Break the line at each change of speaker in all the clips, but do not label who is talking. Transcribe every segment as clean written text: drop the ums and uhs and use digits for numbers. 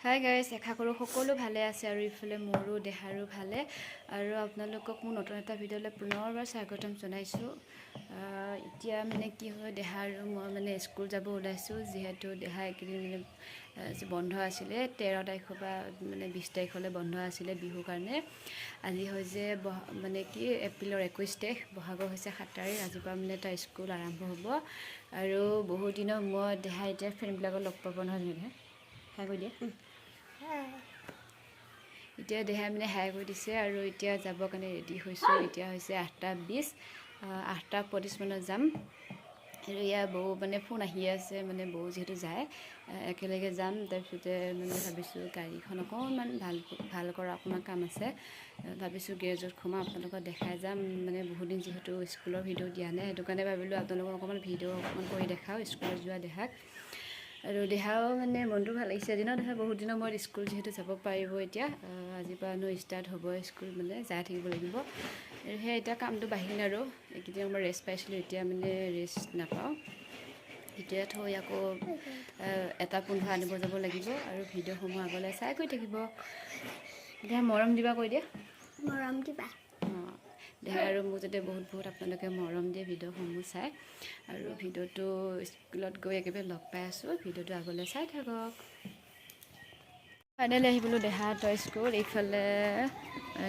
Hi guys, আশা কৰোঁ সকলো ভালে আছে আৰু ইফালে মোৰো দেহাৰো ভালে। আৰু আপোনালোকক মোৰ নতুন এটা ভিডিঅ'লৈ পুনৰবাৰ স্বাগতম জনাইছোঁ। এতিয়া মানে কি হয়, দেহা আৰু মই মানে স্কুল যাব ওলাইছোঁ, যিহেতু দেহা এইকেইদিন মানে বন্ধ আছিলে। 13 তাৰিখৰ পৰা মানে 20 তাৰিখলৈ বন্ধ আছিলে বিহুৰ কাৰণে। আজি হৈছে মানে কি এপ্ৰিলৰ 21 তাৰিখ, বহাগৰ হৈছে 7 তাৰিখ। আজিৰ পৰা মানে তাৰ স্কুল আৰম্ভ হ'ব। আৰু বহুত দিনৰ মই দেহা এতিয়া ফ্ৰেণ্ডবিলাকক লগ পাব নহয়, যেনেকৈ হাই কৰি দিয়ে। এতিয়া দেহাই মানে হাই কৰি দিছে আৰু এতিয়া যাবৰ কাৰণে ৰেডি হৈছোঁ। এতিয়া হৈছে 8:20, 8:25 মানত যাম। আৰু ইয়াৰ বৌ মানে ফোন আহি আছে, মানে বৌ যিহেতু যায় একেলগে যাম। তাৰপিছতে মানে ভাবিছোঁ গাড়ীখন অকণমান ভাল কৰা অকণমান কাম আছে, ভাবিছোঁ গেৰেজত সোমাই আপোনালোকক দেখাই যাম। মানে বহুত দিন যিহেতু স্কুলৰ ভিডিঅ' দিয়া নাই, সেইটো কাৰণে ভাবিলোঁ আপোনালোকক অকণমান ভিডিঅ' অকণমান কৰি দেখাওঁ স্কুলত যোৱা দেহাক। আৰু দেহাও মানে মনটো ভাল লাগিছে দিনত। দেহা বহুত দিনৰ মূৰত স্কুল যিহেতু যাব পাৰিব এতিয়া। আজিৰ পৰানো ষ্টাৰ্ট হ'ব স্কুল, মানে যাই থাকিব লাগিব। আৰু সেয়া এতিয়া কামটো বাঢ়িল আৰু এইকেইদিন মই ৰেষ্ট পাইছিলোঁ, এতিয়া মানে ৰেষ্ট নাপাওঁ। এতিয়া থৈ আকৌ 1:15 আনিব যাব লাগিব। আৰু ভিডিঅ'সমূহ আগলৈ চাই গৈ থাকিব। এতিয়া মৰম দিবা কৈ দিয়া,
মৰম দিবা।
দেহা আৰু মোক যাতে বহুত আপোনালোকে মৰম দিয়ে ভিডিঅ'সমূহ চাই। আৰু ভিডিঅ'টো স্কুলত গৈ একেবাৰে লগ পাই আছোঁ, ভিডিঅ'টো আগলৈ চাই থাকক। ফাইনেলি আহিবলৈ দেহাহঁতৰ স্কুল। এইফালে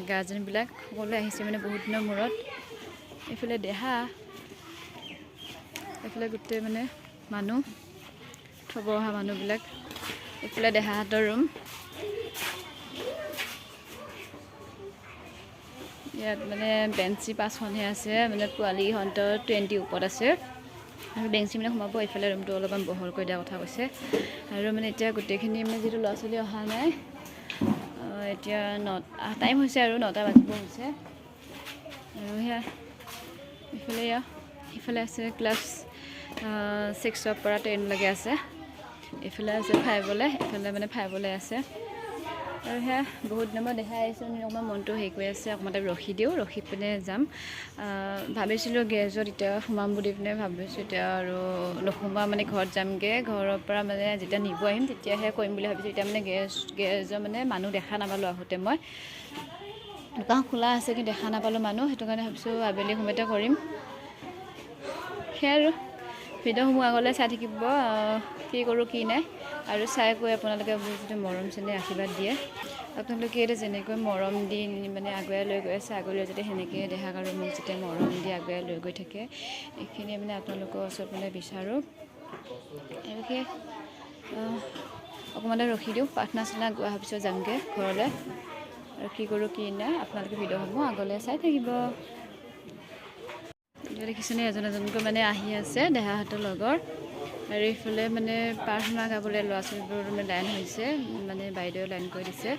গাৰ্জেনবিলাক সকলোৱে আহিছে, মানে বহুত দিনৰ মূৰত। এইফালে দেহা, এইফালে গোটেই মানে মানুহ, থ'ব অহা মানুহবিলাক। এইফালে দেহাহঁতৰ ৰুম। ইয়াত মানে বেঞ্চি 5খনহে আছে, মানে পোৱালিহঁতৰ 20 ওপৰত আছে। আৰু বেঞ্চি মানে সোমাব। এইফালে ৰুমটো অলপমান বহল কৰি দিয়া কথা কৈছে। আৰু মানে এতিয়া গোটেইখিনি মানে যিটো ল'ৰা ছোৱালী অহা নাই, এতিয়া টাইম হৈছে আৰু 9টা বাজিব হৈছে। আৰু সেয়া ইফালে আছে ক্লাছ 6ৰ পৰা 10লৈকে আছে। এইফালে আছে 5লৈ, এইফালে মানে 5লৈ আছে। আৰু সেয়া বহুত দিনৰ মূৰত দেখাই আহিছোঁ, অকণমান মনটো হেৰি কৰি আছে। অকণমান টাইম ৰখি দিওঁ, ৰখি পিনে যাম। ভাবিছিলোঁ গেৰেজত এতিয়া সোমাম বুলি পিনে ভাবিছোঁ। এতিয়া আৰু নোসোমোৱা, মানে ঘৰত যামগৈ। ঘৰৰ পৰা মানে যেতিয়া নিব আহিম তেতিয়াহে কৰিম বুলি ভাবিছোঁ। এতিয়া মানে গেৰেজৰ মানে মানুহ দেখা নাপালোঁ আহোঁতে। মই দোকান খোলা আছে কিন্তু দেখা নাপালোঁ মানুহ, সেইটো কাৰণে ভাবিছোঁ আবেলি সময়তে কৰিম। সেয়া আৰু ভিডিঅ'সমূহ আগলৈ চাই থাকিব, কি কৰোঁ কি নাই। আৰু চাই কৈ আপোনালোকে মোক যদি মৰম চেনেহ আশীৰ্বাদ দিয়ে, আপোনালোকে এতিয়া যেনেকৈ মৰম দি মানে আগুৱাই লৈ গৈ আছে, আগলৈ যাতে সেনেকৈ দেহাক আৰু মোক যেতিয়া মৰম দি আগুৱাই লৈ গৈ থাকে, এইখিনিয়ে মানে আপোনালোকৰ ওচৰত মানে বিচাৰোঁ। আৰু সেই অকণমান ৰখি দিওঁ, প্ৰাৰ্থনা চাৰ্থনা গোৱা হোৱাৰ পিছত যামগৈ ঘৰলৈ। আৰু কি কৰোঁ কি নাই আপোনালোকে ভিডিঅ'সমূহ আগলৈ চাই থাকিব। দেখিছেনে, এজনকৈ মানে আহি আছে দেহাহঁতৰ লগৰ। আৰু এইফালে মানে প্ৰাৰ্থনা গাবলৈ ল'ৰা ছোৱালীবোৰ মানে লাইন হৈছে, মানে বাইদেৱে লাইন কৰি দিছে।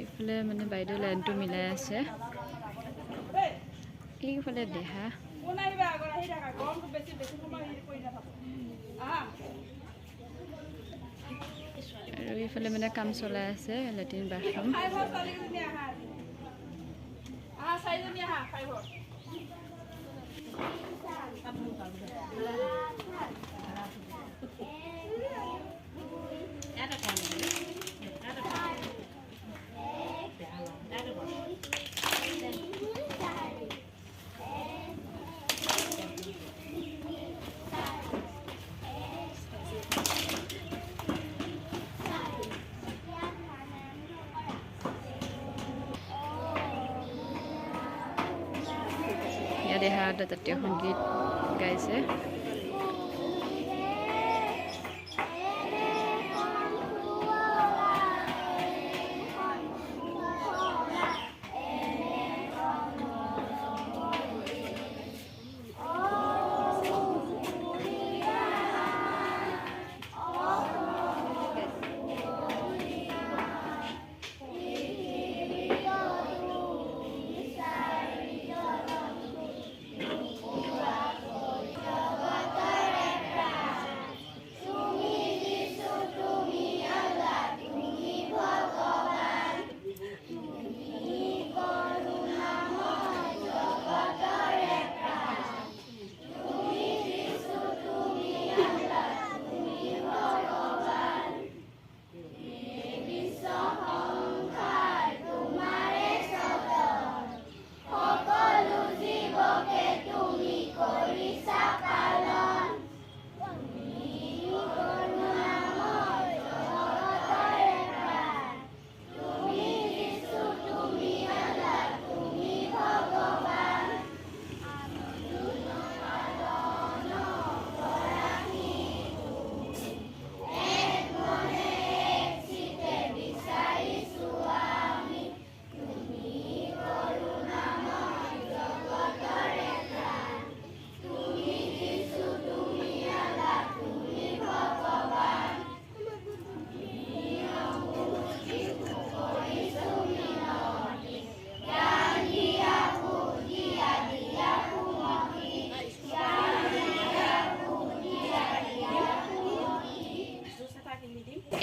এইফালে মানে বাইদেউ লাইনটো মিলাই আছে। এইফালে দেহা, আৰু এইফালে মানে কাম চলাই আছে, লেট্ৰিন বাথৰুম। দেহা জাতীয় সংগীত গাইছে।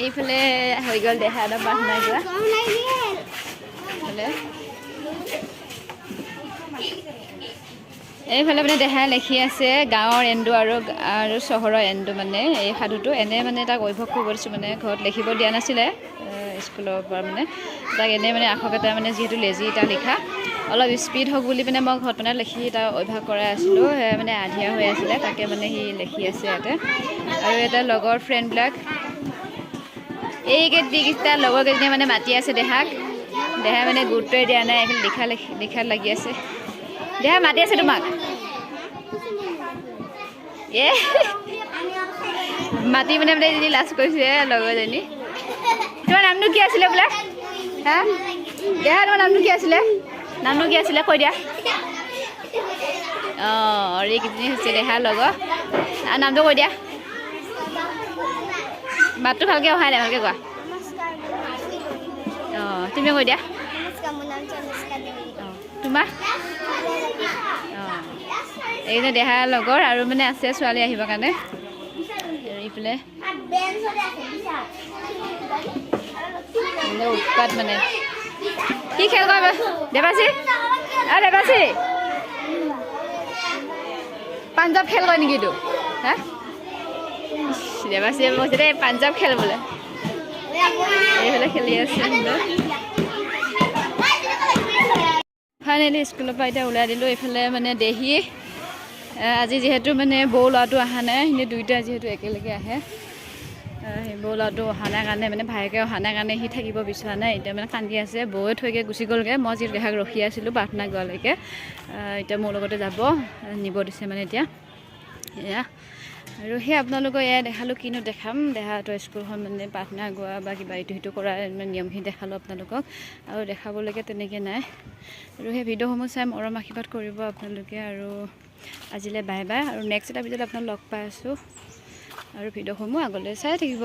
এইফালে হৈ গ'ল দেহা এটা প্ৰাৰ্থনা কৰা এইফালে মানে দেহাই লিখি আছে গাঁৱৰ এন্দু আৰু চহৰৰ এন্দু মানে এই সাধুটো এনে মানে তাক অভ্যাস কৰিব দিছোঁ মানে ঘৰত লিখিব দিয়া নাছিলে স্কুলৰ পৰা মানে তাক এনে মানে আখৰকেইটা মানে যিহেতু লেজি তাৰ লিখা অলপ স্পীড হওক বুলি মানে মই ঘৰত মানে লিখি তাৰ অভ্যাস কৰাই আছিলোঁ সেয়া মানে আধিয়া হৈ আছিলে তাকে মানে সি লিখি আছে ইয়াতে আৰু এটা লগৰ ফ্ৰেণ্ডবিলাক এইকেইটা লগৰ কেইজনীয়ে মানে মাতি আছে দেহাই মানে গুৰুত্বই দিয়া নাই এইফালে লিখাত লাগি আছে দেহা মাতি আছে তোমাক মাতি মানে এজনী লাজ কৰিছে লগৰজনী তোমাৰ নামটো কি আছিলে বোলে হা দেহা তোমাৰ নামটো কি আছিলে কৈ দিয়া এইকেইজনী হৈছে দেহা লগৰ নামটো কৈ দিয়া মাতটো ভালকৈ অহাই নাই ভালকৈ কোৱা তুমি কৈ দিয়া তোমাৰ এইজনী দেহা লগৰ আৰু মানে আছে ছোৱালী আহিবৰ কাৰণে এইফালে উৎপাত মানে কি খেল কৰিব দেৱাশী পাঞ্জাৱ খেল কয় নেকি এইটো হা দেৱাশীয়ে কৈছে দেই পাঞ্জাৱ খেল বোলে এইফালে খেলি আছে ফাইনেলি স্কুলৰ পৰা এতিয়া ওলাই দিলোঁ এইফালে মানে দেহি আজি যিহেতু মানে বৌ ল'ৰাটো অহা নাই সিহঁতে দুইটা যিহেতু একেলগে আহে সেই বৌ ল'ৰাটো অহা নাই কাৰণে মানে ভায়েকে অহা নাই কাৰণে সি থাকিব বিচৰা নাই এতিয়া মানে কান্দি আছে বৌয়ে থৈকে গুচি গ'লগৈ মই যিহেতু দেহাক ৰখি আছিলোঁ প্ৰাৰ্থনা গোৱালৈকে এতিয়া মোৰ লগতে যাব নিব দিছে মানে এতিয়া এয়া আৰু সেই আপোনালোকক এয়া দেখালোঁ কিনো দেখাম দেহাটো স্কুলখন মানে প্ৰাৰ্থনা গোৱা বা কিবা ইটো সিটো কৰা মানে নিয়মখিনি দেখালোঁ আপোনালোকক আৰু দেখাবলৈকে তেনেকৈ নাই আৰু সেই ভিডিঅ'সমূহ চাই মৰম আশীৰ্বাদ কৰিব আপোনালোকে আৰু আজিলৈ বাই বাই আৰু নেক্সট এটা ভিডিঅ'ত আপোনাক লগ পাই আছোঁ আৰু ভিডিঅ'সমূহ আগলৈ চাই থাকিব।